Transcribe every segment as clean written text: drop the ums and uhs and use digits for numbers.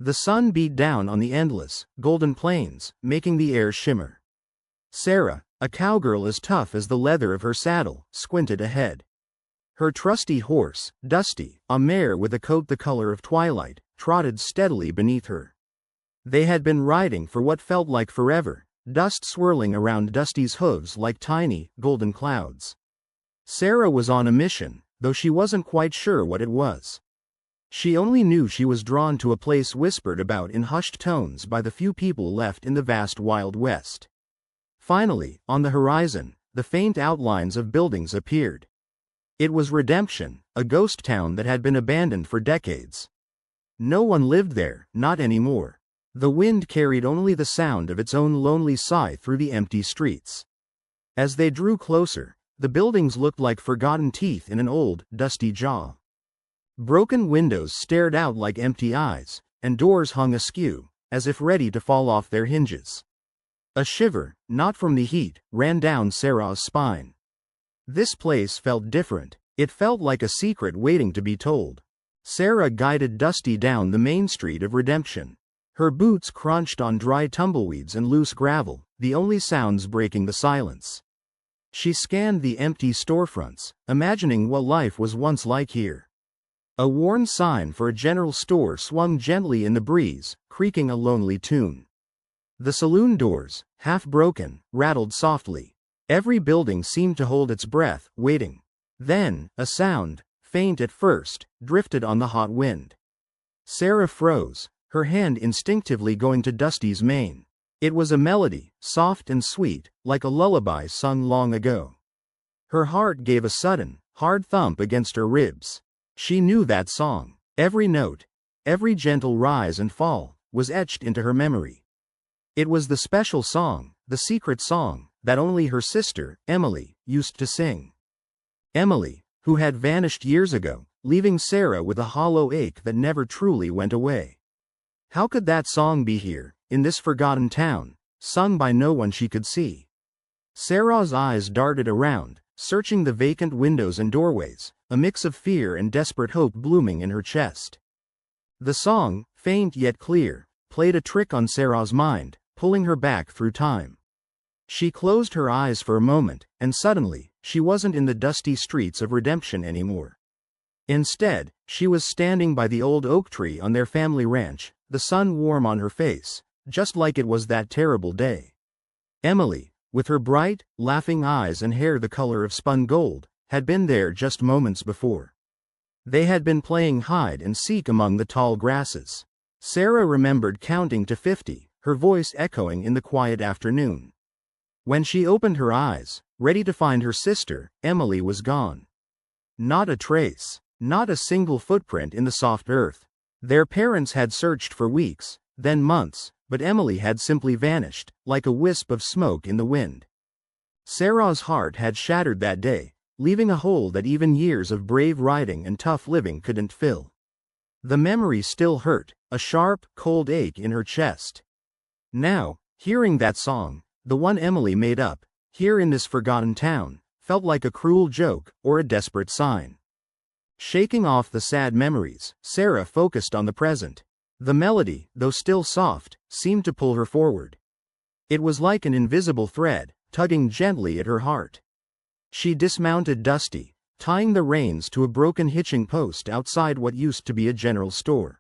The sun beat down on the endless, golden plains, making the air shimmer. Sarah, a cowgirl as tough as the leather of her saddle, squinted ahead. Her trusty horse, Dusty, a mare with a coat the color of twilight, trotted steadily beneath her. They had been riding for what felt like forever, dust swirling around Dusty's hooves like tiny, golden clouds. Sarah was on a mission, though she wasn't quite sure what it was. She only knew she was drawn to a place whispered about in hushed tones by the few people left in the vast Wild West. Finally, on the horizon, the faint outlines of buildings appeared. It was Redemption, a ghost town that had been abandoned for decades. No one lived there, not anymore. The wind carried only the sound of its own lonely sigh through the empty streets. As they drew closer, the buildings looked like forgotten teeth in an old, dusty jaw. Broken windows stared out like empty eyes, and doors hung askew, as if ready to fall off their hinges. A shiver, not from the heat, ran down Sarah's spine. This place felt different. It felt like a secret waiting to be told. Sarah guided Dusty down the main street of Redemption. Her boots crunched on dry tumbleweeds and loose gravel, the only sounds breaking the silence. She scanned the empty storefronts, imagining what life was once like here. A worn sign for a general store swung gently in the breeze, creaking a lonely tune. The saloon doors, half broken, rattled softly. Every building seemed to hold its breath, waiting. Then, a sound, faint at first, drifted on the hot wind. Sarah froze, her hand instinctively going to Dusty's mane. It was a melody, soft and sweet, like a lullaby sung long ago. Her heart gave a sudden, hard thump against her ribs. She knew that song. Every note, every gentle rise and fall, was etched into her memory. It was the special song, the secret song, that only her sister, Emily, used to sing. Emily, who had vanished years ago, leaving Sarah with a hollow ache that never truly went away. How could that song be here, in this forgotten town, sung by no one she could see? Sarah's eyes darted around, searching the vacant windows and doorways, a mix of fear and desperate hope blooming in her chest. The song, faint yet clear, played a trick on Sarah's mind, pulling her back through time. She closed her eyes for a moment, and suddenly, she wasn't in the dusty streets of Redemption anymore. Instead, she was standing by the old oak tree on their family ranch, the sun warm on her face, just like it was that terrible day. Emily, with her bright, laughing eyes and hair the color of spun gold, had been there just moments before. They had been playing hide and seek among the tall grasses. Sarah remembered counting to 50, her voice echoing in the quiet afternoon. When she opened her eyes, ready to find her sister, Emily was gone. Not a trace, not a single footprint in the soft earth. Their parents had searched for weeks, then months, but Emily had simply vanished, like a wisp of smoke in the wind. Sarah's heart had shattered that day, leaving a hole that even years of brave riding and tough living couldn't fill. The memory still hurt, a sharp, cold ache in her chest. Now, hearing that song, the one Emily made up, here in this forgotten town, felt like a cruel joke or a desperate sign. Shaking off the sad memories, Sarah focused on the present. The melody, though still soft, seemed to pull her forward. It was like an invisible thread, tugging gently at her heart. She dismounted Dusty, tying the reins to a broken hitching post outside what used to be a general store.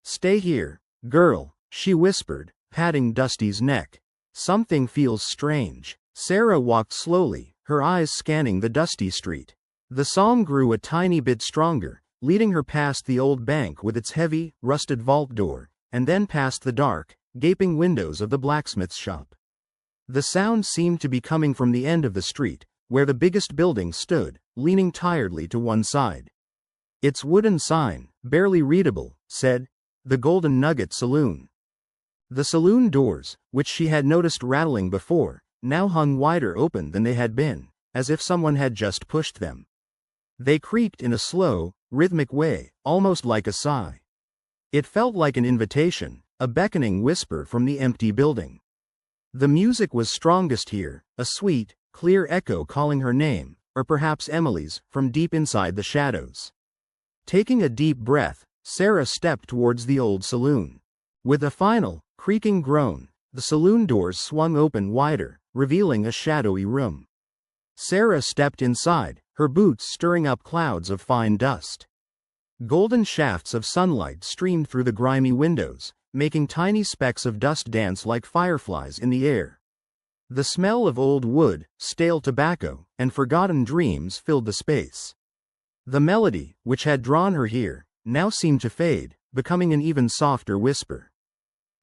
"Stay here, girl," she whispered, patting Dusty's neck. "Something feels strange." Sarah walked slowly, her eyes scanning the dusty street. The song grew a tiny bit stronger, leading her past the old bank with its heavy, rusted vault door, and then past the dark, gaping windows of the blacksmith's shop. The sound seemed to be coming from the end of the street, where the biggest building stood, leaning tiredly to one side. Its wooden sign, barely readable, said, "The Golden Nugget Saloon." The saloon doors, which she had noticed rattling before, now hung wider open than they had been, as if someone had just pushed them. They creaked in a slow, rhythmic way, almost like a sigh. It felt like an invitation, a beckoning whisper from the empty building. The music was strongest here, a sweet, clear echo calling her name, or perhaps Emily's, from deep inside the shadows. Taking a deep breath, Sarah stepped towards the old saloon. With a final, creaking groan, the saloon doors swung open wider, revealing a shadowy room. Sarah stepped inside, her boots stirring up clouds of fine dust. Golden shafts of sunlight streamed through the grimy windows, making tiny specks of dust dance like fireflies in the air. The smell of old wood, stale tobacco, and forgotten dreams filled the space. The melody, which had drawn her here, now seemed to fade, becoming an even softer whisper.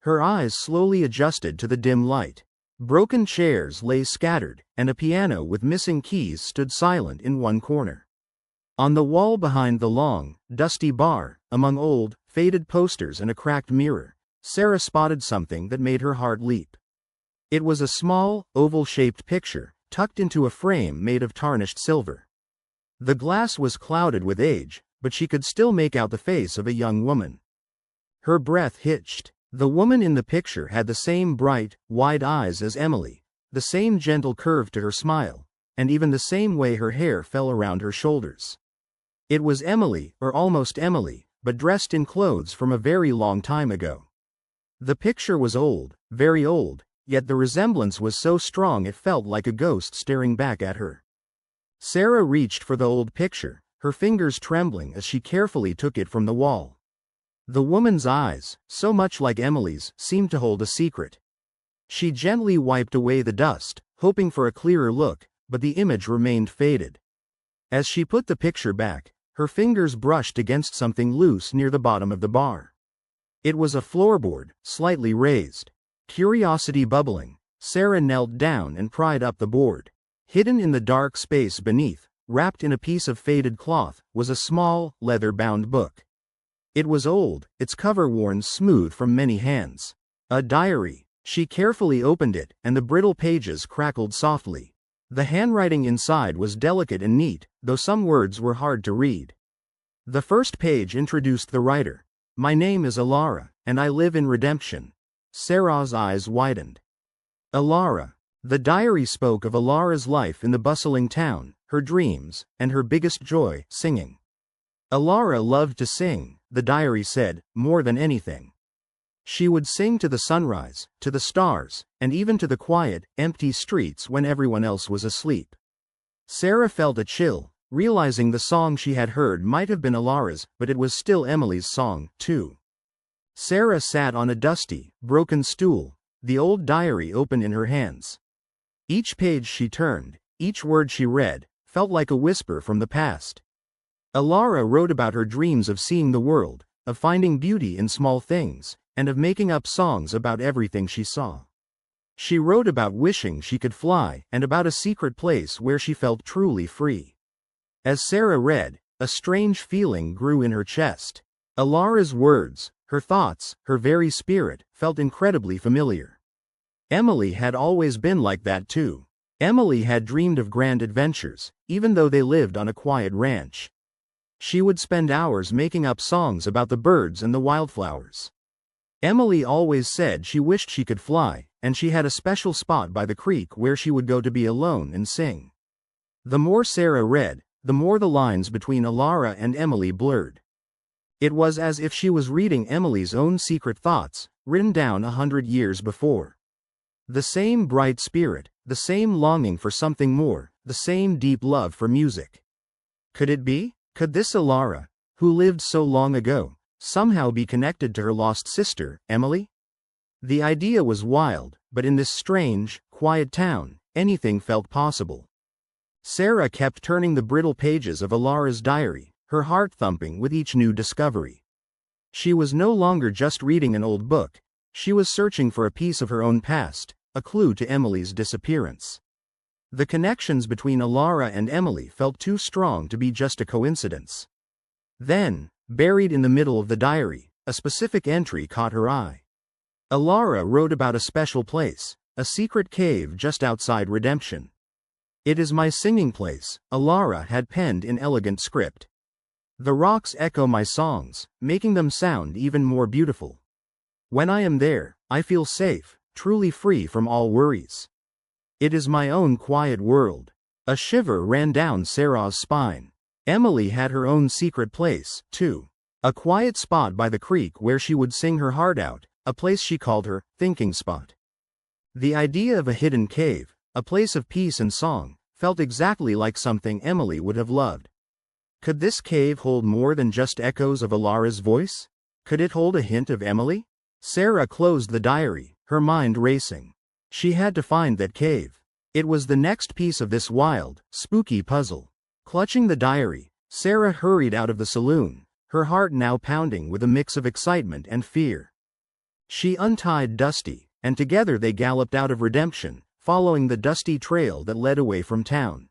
Her eyes slowly adjusted to the dim light. Broken chairs lay scattered, and a piano with missing keys stood silent in one corner. On the wall behind the long, dusty bar, among old, faded posters and a cracked mirror, Sarah spotted something that made her heart leap. It was a small, oval-shaped picture, tucked into a frame made of tarnished silver. The glass was clouded with age, but she could still make out the face of a young woman. Her breath hitched. The woman in the picture had the same bright, wide eyes as Emily, the same gentle curve to her smile, and even the same way her hair fell around her shoulders. It was Emily, or almost Emily, but dressed in clothes from a very long time ago. The picture was old, very old, yet the resemblance was so strong it felt like a ghost staring back at her. Sarah reached for the old picture, her fingers trembling as she carefully took it from the wall. The woman's eyes, so much like Emily's, seemed to hold a secret. She gently wiped away the dust, hoping for a clearer look, but the image remained faded. As she put the picture back, her fingers brushed against something loose near the bottom of the bar. It was a floorboard, slightly raised. Curiosity bubbling, Sarah knelt down and pried up the board. Hidden in the dark space beneath, wrapped in a piece of faded cloth, was a small, leather-bound book. It was old, its cover worn smooth from many hands. A diary. She carefully opened it, and the brittle pages crackled softly. The handwriting inside was delicate and neat, though some words were hard to read. The first page introduced the writer. "My name is Elara, and I live in Redemption." Sarah's eyes widened. Elara. The diary spoke of Elara's life in the bustling town, her dreams, and her biggest joy, singing. Elara loved to sing, the diary said, more than anything. She would sing to the sunrise, to the stars, and even to the quiet, empty streets when everyone else was asleep. Sarah felt a chill, realizing the song she had heard might have been Elara's, but it was still Emily's song, too. Sarah sat on a dusty, broken stool, the old diary open in her hands. Each page she turned, each word she read, felt like a whisper from the past. Elara wrote about her dreams of seeing the world, of finding beauty in small things, and of making up songs about everything she saw. She wrote about wishing she could fly, and about a secret place where she felt truly free. As Sarah read, a strange feeling grew in her chest. Elara's words, her thoughts, her very spirit, felt incredibly familiar. Emily had always been like that too. Emily had dreamed of grand adventures, even though they lived on a quiet ranch. She would spend hours making up songs about the birds and the wildflowers. Emily always said she wished she could fly, and she had a special spot by the creek where she would go to be alone and sing. The more Sarah read, the more the lines between Elara and Emily blurred. It was as if she was reading Emily's own secret thoughts, written down 100 years before. The same bright spirit, the same longing for something more, the same deep love for music. Could it be? Could this Elara, who lived so long ago, somehow be connected to her lost sister, Emily? The idea was wild, but in this strange, quiet town, anything felt possible. Sarah kept turning the brittle pages of Elara's diary, her heart thumping with each new discovery. She was no longer just reading an old book, she was searching for a piece of her own past, a clue to Emily's disappearance. The connections between Elara and Emily felt too strong to be just a coincidence. Then, buried in the middle of the diary, a specific entry caught her eye. Elara wrote about a special place, a secret cave just outside Redemption. "It is my singing place," Elara had penned in elegant script. "The rocks echo my songs, making them sound even more beautiful. When I am there, I feel safe, truly free from all worries. It is my own quiet world." A shiver ran down Sarah's spine. Emily had her own secret place, too. A quiet spot by the creek where she would sing her heart out, a place she called her thinking spot. The idea of a hidden cave, a place of peace and song, felt exactly like something Emily would have loved. Could this cave hold more than just echoes of Elara's voice? Could it hold a hint of Emily? Sarah closed the diary, her mind racing. She had to find that cave. It was the next piece of this wild, spooky puzzle. Clutching the diary, Sarah hurried out of the saloon, her heart now pounding with a mix of excitement and fear. She untied Dusty, and together they galloped out of Redemption, following the dusty trail that led away from town.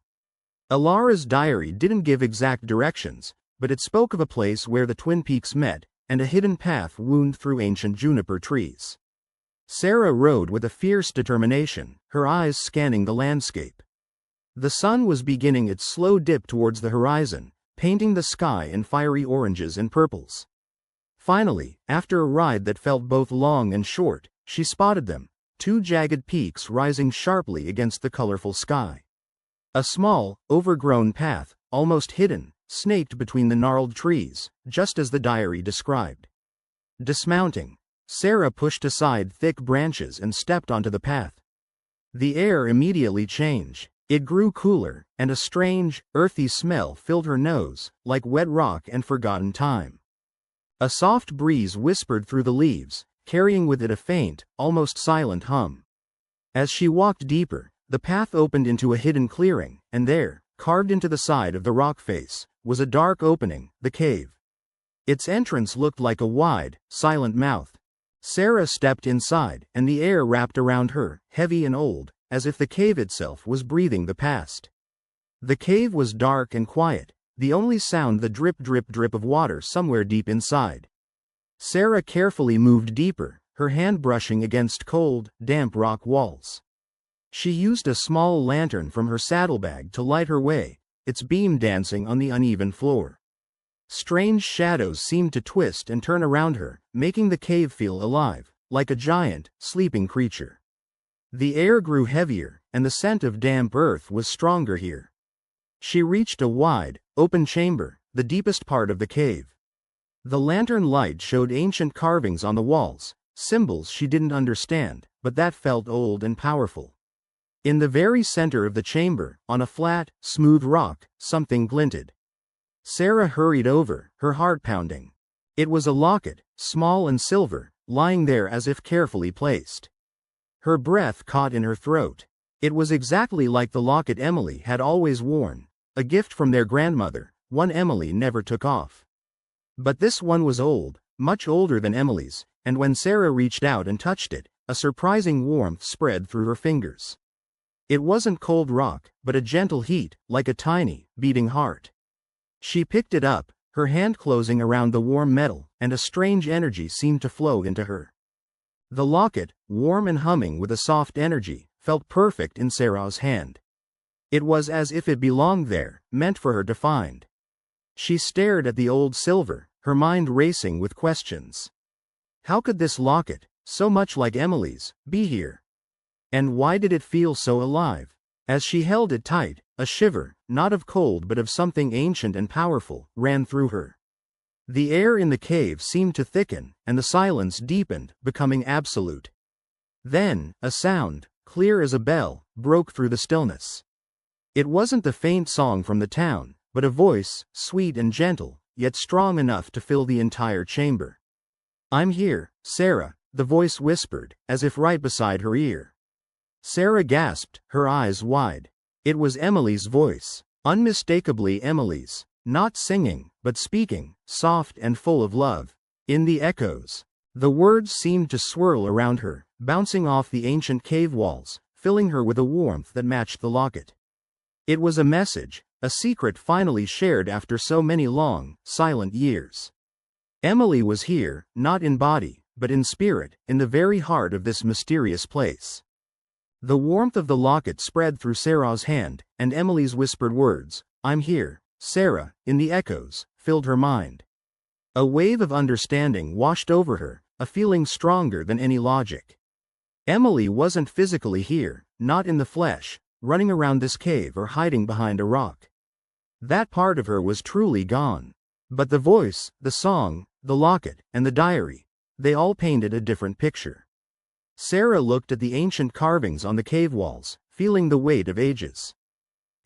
Elara's diary didn't give exact directions, but it spoke of a place where the Twin Peaks met, and a hidden path wound through ancient juniper trees. Sarah rode with a fierce determination, her eyes scanning the landscape. The sun was beginning its slow dip towards the horizon, painting the sky in fiery oranges and purples. Finally, after a ride that felt both long and short, she spotted them, two jagged peaks rising sharply against the colorful sky. A small, overgrown path, almost hidden, snaked between the gnarled trees, just as the diary described. Dismounting, Sarah pushed aside thick branches and stepped onto the path. The air immediately changed. It grew cooler, and a strange, earthy smell filled her nose, like wet rock and forgotten time. A soft breeze whispered through the leaves, carrying with it a faint, almost silent hum. As she walked deeper, the path opened into a hidden clearing, and there, carved into the side of the rock face, was a dark opening, the cave. Its entrance looked like a wide, silent mouth. Sarah stepped inside, and the air wrapped around her, heavy and old, as if the cave itself was breathing the past. The cave was dark and quiet, the only sound the drip drip drip of water somewhere deep inside. Sarah carefully moved deeper, her hand brushing against cold, damp rock walls. She used a small lantern from her saddlebag to light her way, its beam dancing on the uneven floor. Strange shadows seemed to twist and turn around her, making the cave feel alive, like a giant, sleeping creature. The air grew heavier, and the scent of damp earth was stronger here. She reached a wide, open chamber, the deepest part of the cave. The lantern light showed ancient carvings on the walls, symbols she didn't understand, but that felt old and powerful. In the very center of the chamber, on a flat, smooth rock, something glinted. Sarah hurried over, her heart pounding. It was a locket, small and silver, lying there as if carefully placed. Her breath caught in her throat. It was exactly like the locket Emily had always worn, a gift from their grandmother, one Emily never took off. But this one was old, much older than Emily's, and when Sarah reached out and touched it, a surprising warmth spread through her fingers. It wasn't cold rock, but a gentle heat, like a tiny, beating heart. She picked it up, her hand closing around the warm metal, and a strange energy seemed to flow into her. The locket, warm and humming with a soft energy, felt perfect in Sarah's hand. It was as if it belonged there, meant for her to find. She stared at the old silver, her mind racing with questions. How could this locket, so much like Emily's, be here? And why did it feel so alive? As she held it tight, a shiver, not of cold but of something ancient and powerful, ran through her. The air in the cave seemed to thicken, and the silence deepened, becoming absolute. Then, a sound, clear as a bell, broke through the stillness. It wasn't the faint song from the town, but a voice, sweet and gentle, yet strong enough to fill the entire chamber. "I'm here, Sarah," the voice whispered, as if right beside her ear. Sarah gasped, her eyes wide. It was Emily's voice, unmistakably Emily's. Not singing, but speaking, soft and full of love. In the echoes, the words seemed to swirl around her, bouncing off the ancient cave walls, filling her with a warmth that matched the locket. It was a message, a secret finally shared after so many long, silent years. Emily was here, not in body, but in spirit, in the very heart of this mysterious place. The warmth of the locket spread through Sarah's hand, and Emily's whispered words, "I'm here, Sarah," in the echoes, filled her mind. A wave of understanding washed over her, a feeling stronger than any logic. Emily wasn't physically here, not in the flesh, running around this cave or hiding behind a rock. That part of her was truly gone. But the voice, the song, the locket, and the diary, They all painted a different picture. Sarah looked at the ancient carvings on the cave walls, feeling the weight of ages.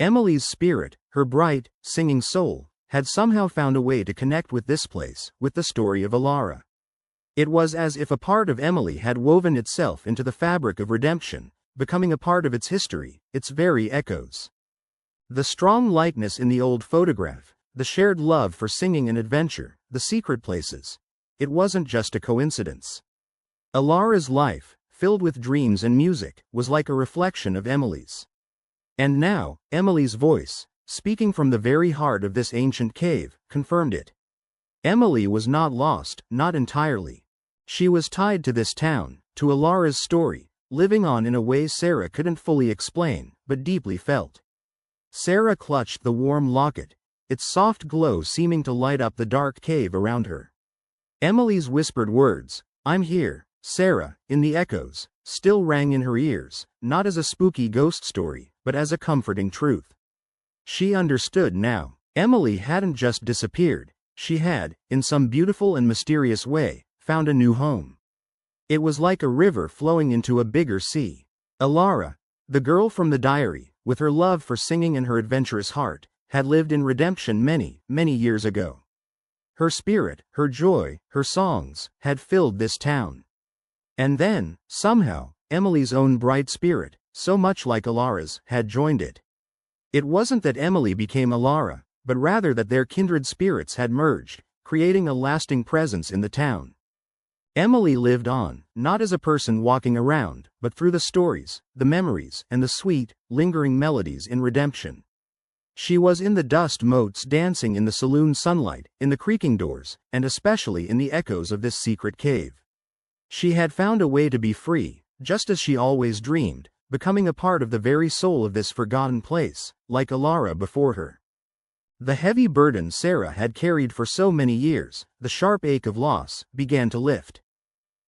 Emily's spirit, her bright, singing soul, had somehow found a way to connect with this place, with the story of Elara. It was as if a part of Emily had woven itself into the fabric of redemption, becoming a part of its history, its very echoes. The strong likeness in the old photograph, the shared love for singing and adventure, the secret places. It wasn't just a coincidence. Elara's life, filled with dreams and music, was like a reflection of Emily's. And now, Emily's voice, speaking from the very heart of this ancient cave, confirmed it. Emily was not lost, not entirely. She was tied to this town, to Elara's story, living on in a way Sarah couldn't fully explain, but deeply felt. Sarah clutched the warm locket, its soft glow seeming to light up the dark cave around her. Emily's whispered words, "I'm here, Sarah," in the echoes, still rang in her ears, not as a spooky ghost story, but as a comforting truth. She understood now. Emily hadn't just disappeared, she had, in some beautiful and mysterious way, found a new home. It was like a river flowing into a bigger sea. Elara, the girl from the diary, with her love for singing and her adventurous heart, had lived in redemption many, many years ago. Her spirit, her joy, her songs, had filled this town. And then, somehow, Emily's own bright spirit, so much like Elara's, had joined it. It wasn't that Emily became Elara, but rather that their kindred spirits had merged, creating a lasting presence in the town. Emily lived on, not as a person walking around, but through the stories, the memories, and the sweet, lingering melodies in redemption. She was in the dust motes dancing in the saloon sunlight, in the creaking doors, and especially in the echoes of this secret cave. She had found a way to be free, just as she always dreamed, becoming a part of the very soul of this forgotten place, like Elara before her. The heavy burden Sarah had carried for so many years, the sharp ache of loss, began to lift.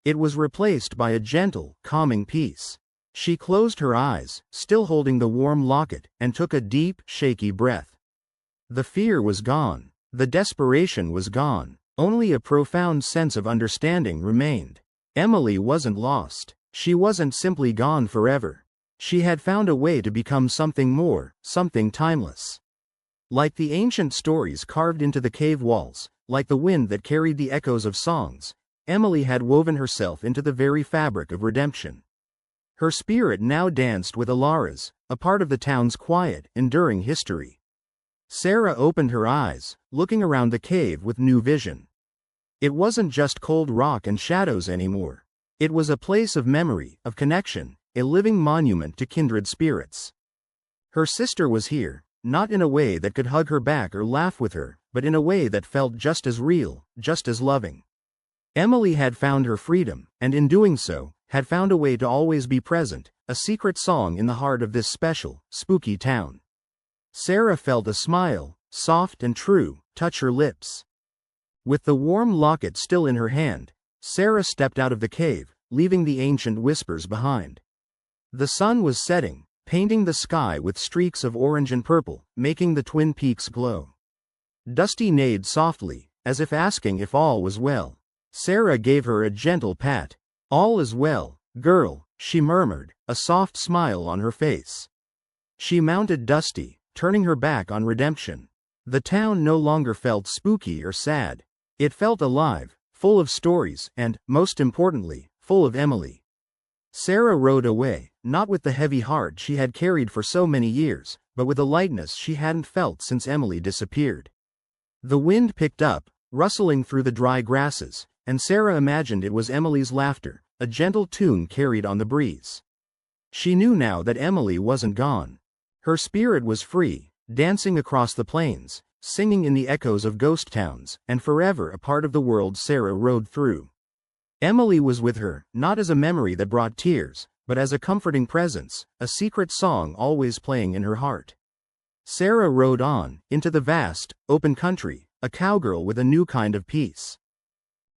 It was replaced by a gentle, calming peace. She closed her eyes, still holding the warm locket, and took a deep, shaky breath. The fear was gone. The desperation was gone. Only a profound sense of understanding remained. Emily wasn't lost. She wasn't simply gone forever. She had found a way to become something more, something timeless. Like the ancient stories carved into the cave walls, like the wind that carried the echoes of songs, Emily had woven herself into the very fabric of redemption. Her spirit now danced with Elara's, a part of the town's quiet, enduring history. Sarah opened her eyes, looking around the cave with new vision. It wasn't just cold rock and shadows anymore. It was a place of memory, of connection, a living monument to kindred spirits. Her sister was here, not in a way that could hug her back or laugh with her, but in a way that felt just as real, just as loving. Emily had found her freedom, and in doing so, had found a way to always be present, a secret song in the heart of this special, spooky town. Sarah felt a smile, soft and true, touch her lips. With the warm locket still in her hand, Sarah stepped out of the cave, leaving the ancient whispers behind. The sun was setting, painting the sky with streaks of orange and purple, making the twin peaks glow. Dusty neighed softly, as if asking if all was well. Sarah gave her a gentle pat. "All is well, girl," she murmured, a soft smile on her face. She mounted Dusty, turning her back on redemption. The town no longer felt spooky or sad. It felt alive, full of stories, and, most importantly, full of Emily. Sarah rode away, not with the heavy heart she had carried for so many years, but with a lightness she hadn't felt since Emily disappeared. The wind picked up, rustling through the dry grasses, and Sarah imagined it was Emily's laughter, a gentle tune carried on the breeze. She knew now that Emily wasn't gone. Her spirit was free, dancing across the plains, singing in the echoes of ghost towns, and forever a part of the world Sarah rode through. Emily was with her, not as a memory that brought tears, but as a comforting presence, a secret song always playing in her heart. Sarah rode on, into the vast, open country, a cowgirl with a new kind of peace.